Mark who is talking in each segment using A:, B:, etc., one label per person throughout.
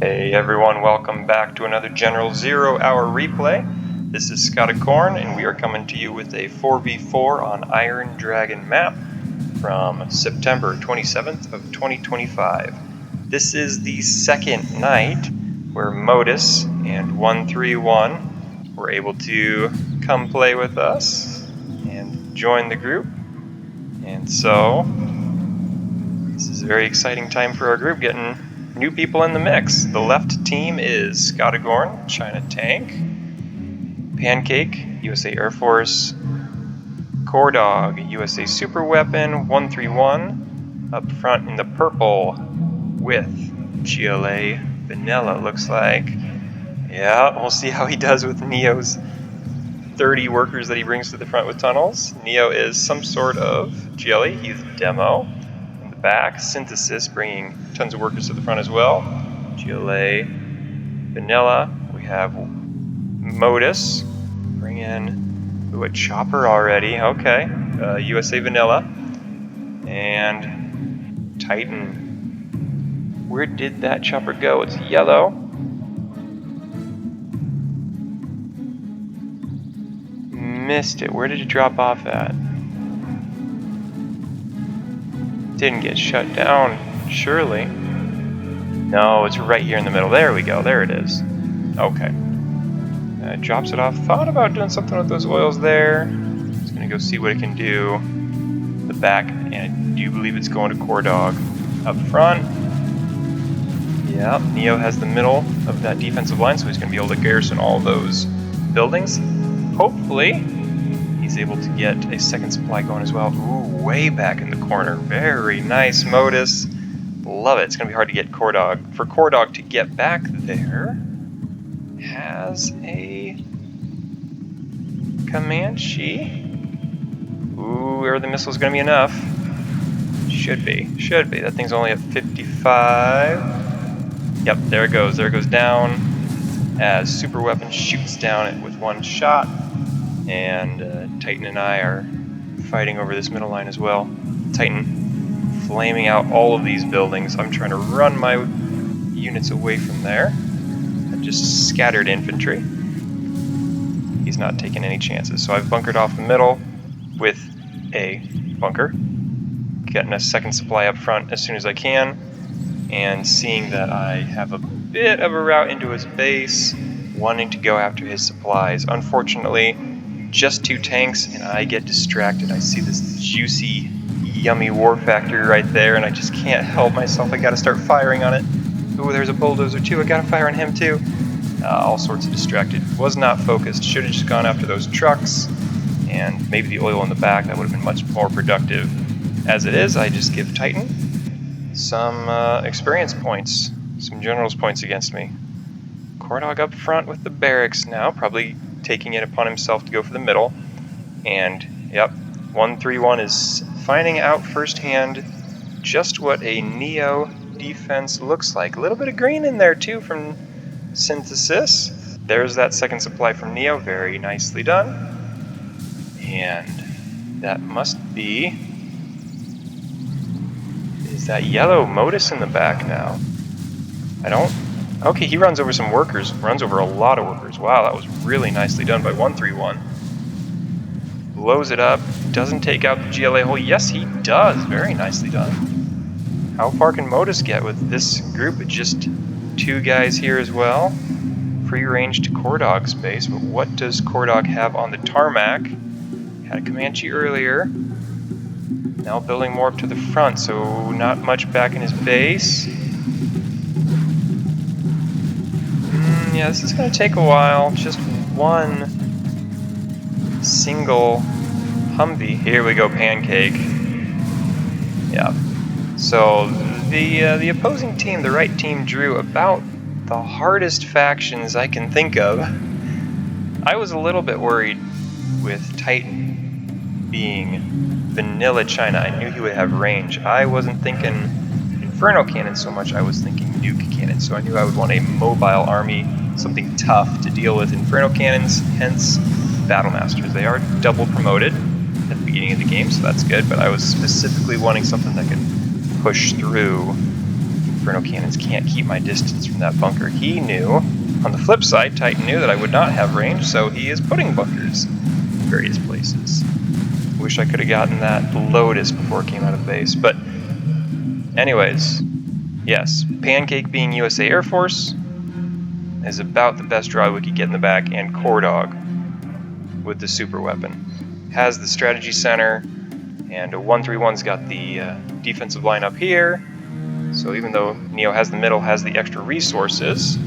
A: Hey everyone, welcome back to another General 0 Hour replay. This is Scottagorn, and we are coming to you with a 4v4 on Iron Dragon map from September 27th of 2025. This is the second night where Modus and OneThree111 were able to come play with us and join the group. And so, this is a very exciting time for our group, getting new people in the mix. The left team is Scottagorn, China Tank, Pancake, USA Air Force, Coredawg, USA Super Weapon, OneThree111 up front in the purple with GLA Vanilla, looks like. Yeah, we'll see how he does with Neo's 30 workers that he brings to the front with tunnels. Neo is some sort of GLA, he's demo. Back, Synthesis bringing tons of workers to the front as well. GLA Vanilla, we have Modus, bring in a chopper already, okay. USA Vanilla, and Tytan. Where did that chopper go? It's yellow. Missed it. Where did it drop off at? Didn't get shut down, surely. No, it's right here in the middle. There we go. There it is. Okay. It drops it off. Thought about doing something with those oils there. Just gonna go see what it can do. The back, and I do believe it's going to Coredawg. Up front. Yeah, Neo has the middle of that defensive line, so he's gonna be able to garrison all those buildings. Hopefully, he's able to get a second supply going as well. Ooh, way back in the corner. Very nice, Modus. Love it. It's going to be hard to get Coredawg. For Coredawg to get back there, has a Comanche. Ooh, are the missiles going to be enough? Should be. Should be. That thing's only at 55. Yep, there it goes. There it goes down as Super Weapon shoots down it with one shot. And Titan and I are fighting over this middle line as well. Titan flaming out all of these buildings. I'm trying to run my units away from there. I just scattered infantry. He's not taking any chances. So I've bunkered off the middle with a bunker. Getting a second supply up front as soon as I can. And seeing that I have a bit of a route into his base, wanting to go after his supplies. Unfortunately, just two tanks, and I get distracted. I see this juicy, yummy war factory right there, and I just can't help myself. I gotta start firing on it. Ooh, there's a bulldozer too. I gotta fire on him too. All sorts of distracted. Was not focused. Should have just gone after those trucks, and maybe the oil in the back. That would have been much more productive. As it is, I just give Titan some experience points, some generals points against me. Coredawg up front with the barracks now, probably taking it upon himself to go for the middle. And yep, OneThree111 is finding out firsthand just what a Neo defense looks like. A little bit of green in there too from Synthesis. There's that second supply from Neo, very nicely done. And that must be, is that yellow Modus in the back now? Okay, he runs over some workers, runs over a lot of workers. Wow, that was really nicely done by OneThree111. Blows it up, doesn't take out the GLA hole. Yes, he does. Very nicely done. How far can Modus get with this group? It's just two guys here as well. Free range to Coredawg's base, but what does Coredawg have on the tarmac? Had a Comanche earlier. Now building more up to the front, so not much back in his base. Yeah, this is going to take a while. Just one single Humvee. Here we go, Pancake. Yeah. So the opposing team, the right team, drew about the hardest factions I can think of. I was a little bit worried with Titan being vanilla China. I knew he would have range. I wasn't thinking Inferno Cannon so much. I was thinking Nuke Cannon. So I knew I would want a mobile army, something tough to deal with Inferno Cannons, hence Battle Masters. They are double promoted at the beginning of the game, so that's good, but I was specifically wanting something that could push through
B: Inferno cannons can't keep my distance from that bunker. He knew. On the flip side, Titan knew that I would not have range, so he is putting bunkers in various places. Wish I could have gotten that Lotus before it came out of the base. But anyways, yes, Pancake being USA Air Force is about the best draw we could get in the back, and Coredawg with the super weapon. Has the strategy center, and 131's got the defensive line up here. So even though Neo has the middle, has the extra resources,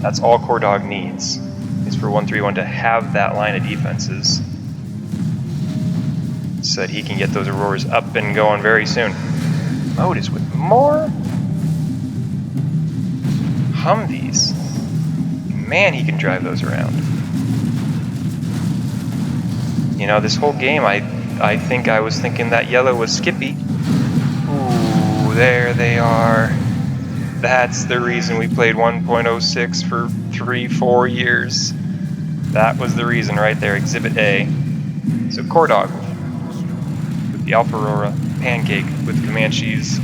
B: that's all Coredawg needs, is for 131 to have that line of defenses so that he can get those Auroras up and going very soon. Modus with more Humvees. Man, he can drive those around. You know, this whole game, I think I was thinking that yellow was Skippy. Ooh, there they are. That's the reason we played 1.06 for 3-4 years. That was the reason right there, Exhibit A. So Coredawg with the Alpha Aurora, Pancake with Comanches.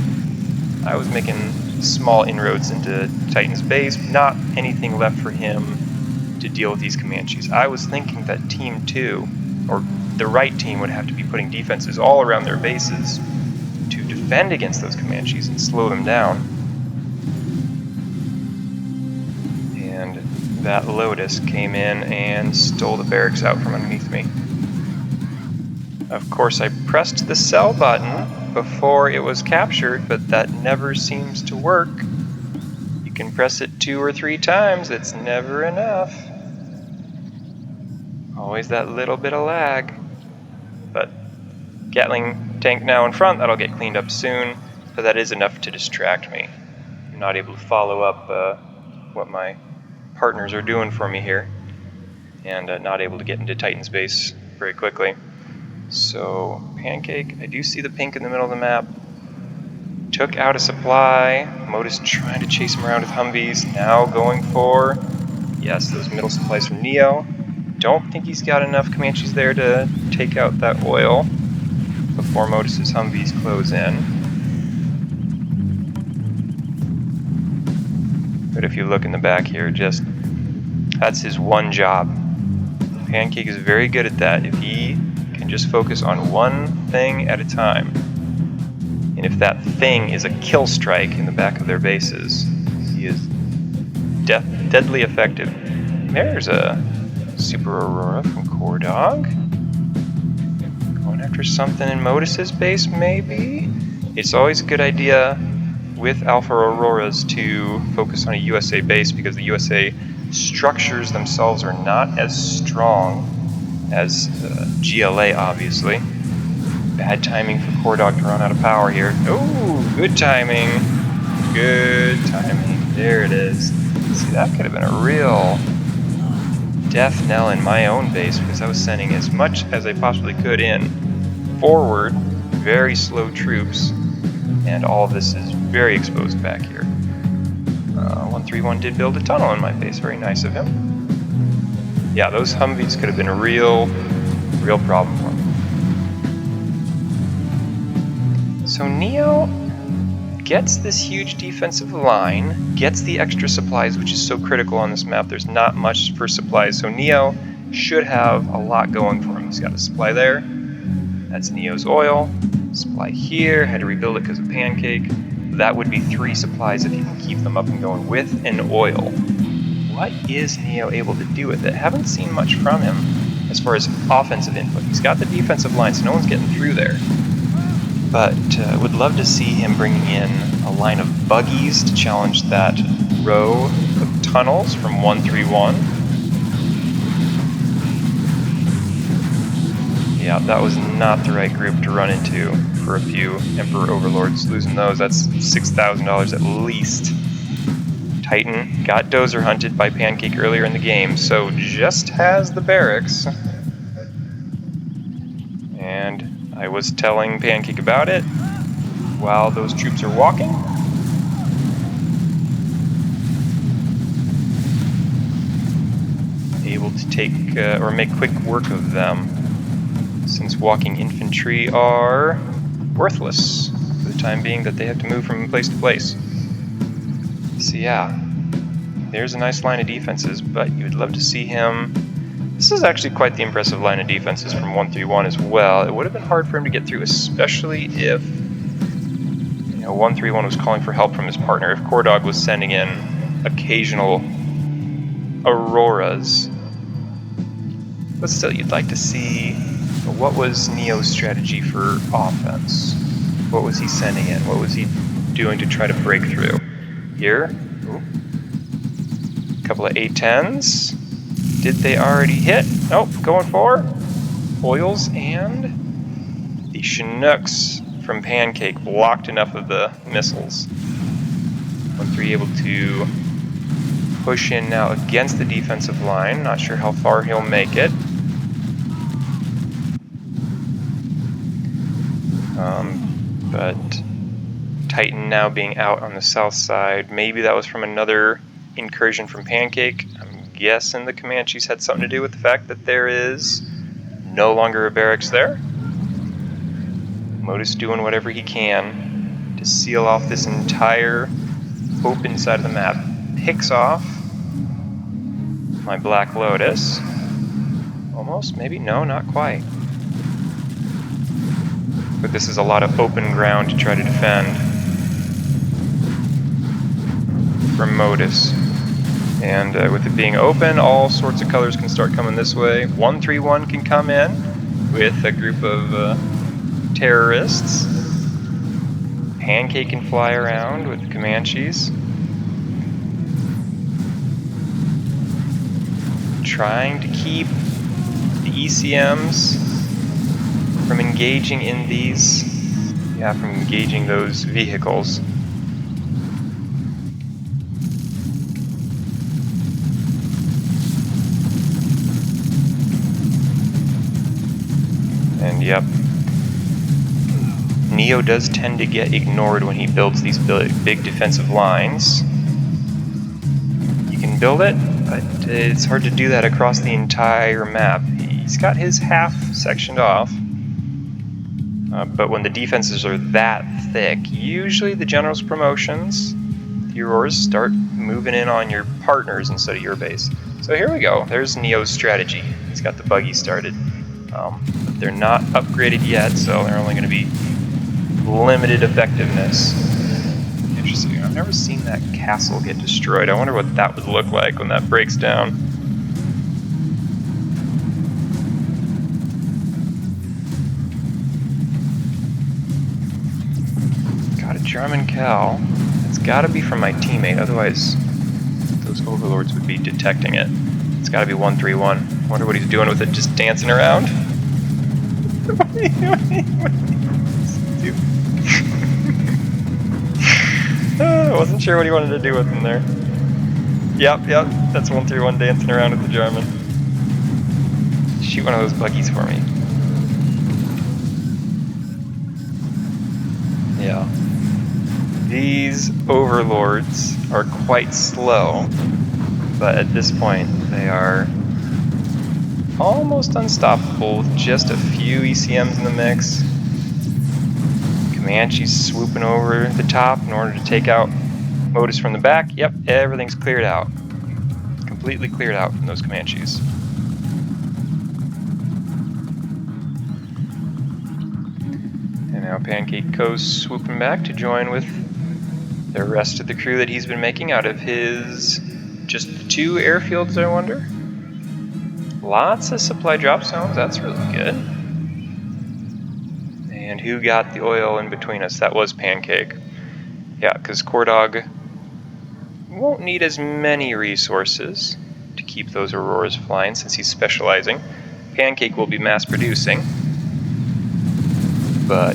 B: I was making small inroads into Titan's base, not anything left for him to deal with these Comanches. I was thinking that Team 2, or the right team, would have to be putting defenses all around their bases to defend against those Comanches and slow them down. And that Lotus came in and stole the barracks out from underneath me. Of course, I pressed the sell button before it was captured, but that never seems to work. You can press it 2 or 3 times, it's never enough. Always that little bit of lag. But Gatling tank now in front, that'll get cleaned up soon, but that is enough to distract me. I'm not able to follow up what my partners are doing for me here, and not able to get into Titan's base very quickly. So, Pancake, I do see the pink in the middle of the map. Took out a supply. Modus trying to chase him around with Humvees. Now going for, yes, those middle supplies from Neo. Don't think he's got enough Comanches there to take out that oil before Modus's Humvees close in. But if you look in the back here, just, that's his one job. Pancake is very good at that. If he can just focus on one thing at a time, and if that thing is a kill strike in the back of their bases, he is deadly effective. There's a Super Aurora from Coredawg. Going after something in Modus's base, maybe? It's always a good idea with Alpha Auroras to focus on a USA base, because the USA structures themselves are not as strong as GLA, obviously. Bad timing for Coredawg to run out of power here. Oh, good timing. Good timing. There it is. See, that could have been a real death knell in my own base, because I was sending as much as I possibly could in forward, very slow troops, and all of this is very exposed back here. 131 did build a tunnel in my base, very nice of him. Yeah, those Humvees could have been a real problem for me. So Neo gets this huge defensive line, gets the extra supplies, which is so critical on this map. There's not much for supplies, so Neo should have a lot going for him. He's got a supply there. That's Neo's oil. Supply here. Had to rebuild it because of Pancake. That would be 3 supplies if you can keep them up and going with an oil. What is Neo able to do with it? Haven't seen much from him as far as offensive input. He's got the defensive line, so no one's getting through there. But would love to see him bringing in a line of buggies to challenge that row of tunnels from 131. Yeah, that was not the right group to run into for a few Emperor Overlords. Losing those, that's $6,000 at least. Titan got dozer hunted by Pancake earlier in the game, so just has the barracks. And I was telling Pancake about it while those troops are walking. Able to take or make quick work of them, since walking infantry are worthless. The
A: the time being that they have to move from place to place. So yeah, there's a nice line of defenses, but you would love to see him. This is actually quite the impressive line of defenses from 131 as well. It would have been hard for him to get through, especially if 131 was calling for help from his partner. If Coredawg was sending in occasional auroras. But still, you'd like to see what was Neo's strategy for offense. What was he sending in? What was he doing to try to break through? Here, a couple of A10s. Did they already hit? Nope, going for oils, and the Chinooks from Pancake blocked enough of the missiles. OneThree able to push in now against the defensive line. Not sure how far he'll make it. But Titan now being out on the south side. Maybe that was from another incursion from Pancake. I'm guessing the Comanches had something to do with the fact that there is no longer a barracks there. Modus doing whatever he can to seal off this entire open side of the map. Picks off my Black Lotus. Almost, maybe, no, not quite. But this is a lot of open ground to try to defend from Modus. And with it being open, all sorts of colors can start coming this way. 131 can come in with a group of terrorists. Pancake can fly around with the Comanches. Trying to keep the ECMs from engaging in these, from engaging those vehicles. And yep, Neo does tend to get ignored when he builds these big defensive lines. You can build it, but it's hard to do that across the entire map. He's got his half sectioned off. But when the defenses are that thick, usually the general's promotions, the Auroras, start moving in on your partners instead of your base. So here we go. There's Neo's strategy. He's got the buggy started. But they're not upgraded yet, so they're only going to be limited effectiveness. Interesting. I've never seen that castle get destroyed. I wonder what that would look like when that breaks down. German Cal. It's got to be from my teammate, otherwise those overlords would be detecting it. It's got to be 131. I wonder what he's doing with it, just dancing around. What are you doing? I wasn't sure what he wanted to do with him there. Yep, that's 131 dancing around with the German. Shoot one of those buggies for me. Yeah. These overlords are quite slow, but at this point they are almost unstoppable with just a few ECMs in the mix. Comanches swooping over the top in order to take out Modus from the back. Yep, everything's cleared out. Completely cleared out from those Comanches. And now Pancake goes swooping back to join with the rest of the crew that he's been making out of his just 2 airfields, I wonder. Lots of supply drop zones, that's really good. And who got the oil in between us? That was Pancake. Yeah, because Coredawg won't need as many resources to keep those Auroras flying since he's specializing. Pancake will be mass producing, but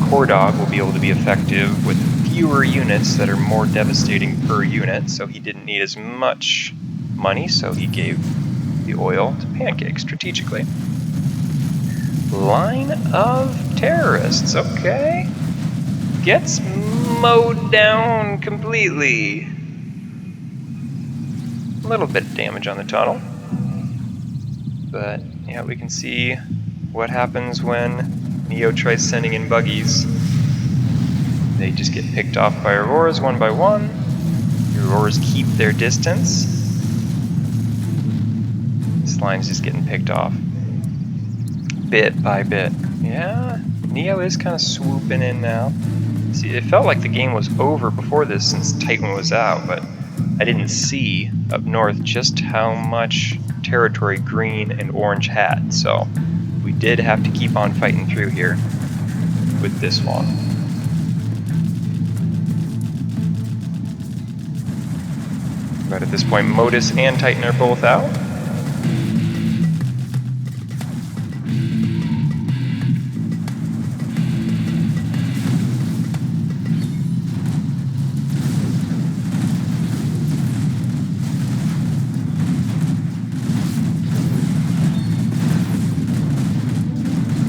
A: Coredawg will be able to be effective with fewer units that are more devastating per unit, so he didn't need as much money, so he gave the oil to Pancake strategically. Line of terrorists, okay. Gets mowed down completely. A little bit of damage on the tunnel. But yeah, we can see what happens when Neo tries sending in buggies. They just get picked off by Auroras one by one. The Auroras keep their distance. This line's just getting picked off. Bit by bit. Yeah, Neo is kind of swooping in now. See, it felt like the game was over before this since Titan was out, but I didn't see up north just how much territory green and orange had, so we did have to keep on fighting through here with this one. But at this point, Modus and Titan are both out.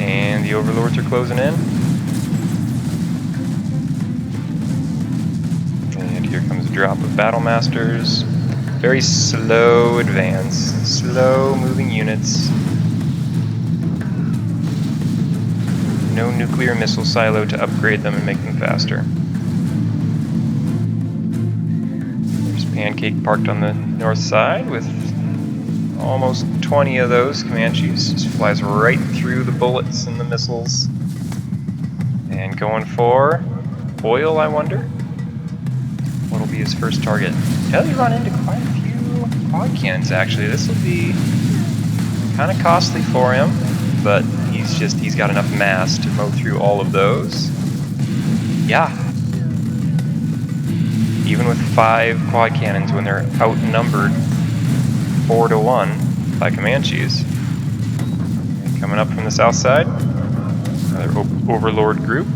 A: And the Overlords are closing in. And here comes a drop of Battle Masters. Very slow advance, slow moving units. No nuclear missile silo to upgrade them and make them faster. There's Pancake parked on the north side with almost 20 of those Comanches. Just flies right through the bullets and the missiles. And going for oil, I wonder? What'll be his first target? Does he run into quite a few quad cannons, actually? This will be kind of costly for him, but he's got enough mass to mow through all of those. Yeah. Even with 5 quad cannons when they're outnumbered 4-1 by Comanches. And coming up from the south side, another Overlord group.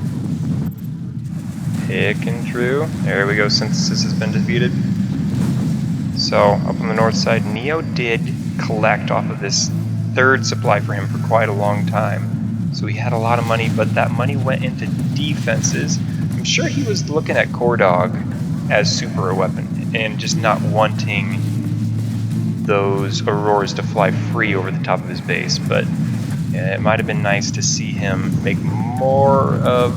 A: Picking through. There we go, Synthesis has been defeated. So, up on the north side, Neo did collect off of this 3rd supply for him for quite a long time. So he had a lot of money, but that money went into defenses. I'm sure he was looking at Coredawg as super a weapon and just not wanting those Auroras to fly free over the top of his base, but it might have been nice to see him make more of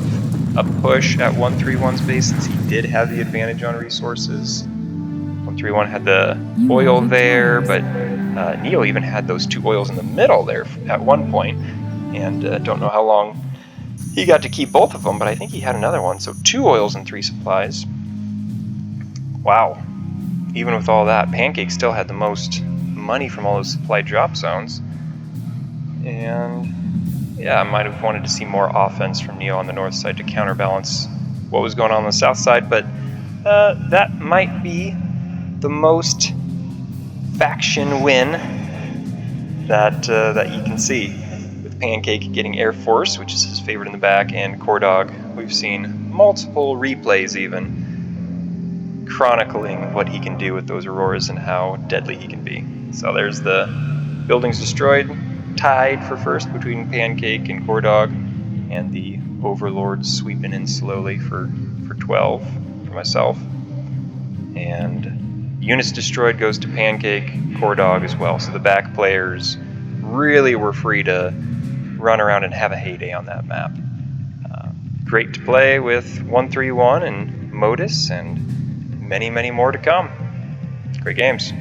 A: a push at 131's base since he did have the advantage on resources. 131 had the oil there, but Neo even had those 2 oils in the middle there at one point, and don't know how long he got to keep both of them, but I think he had another one, so 2 oils and 3 supplies. Wow. Even with all that, Pancake still had the most money from all those supply drop zones. And yeah, I might have wanted to see more offense from Neo on the north side to counterbalance what was going on the south side, but that might be the most faction win that you can see. With Pancake getting Air Force, which is his favorite in the back, and Coredawg, we've seen multiple replays even chronicling what he can do with those Auroras and how deadly he can be. So there's the buildings destroyed, tied for first between Pancake and Coredawg, and the Overlords sweeping in slowly for 12 for myself. And units destroyed goes to Pancake, Coredawg as well. So the back players really were free to run around and have a heyday on that map. Great to play with 131 and Modus, and many, many more to come. Great games.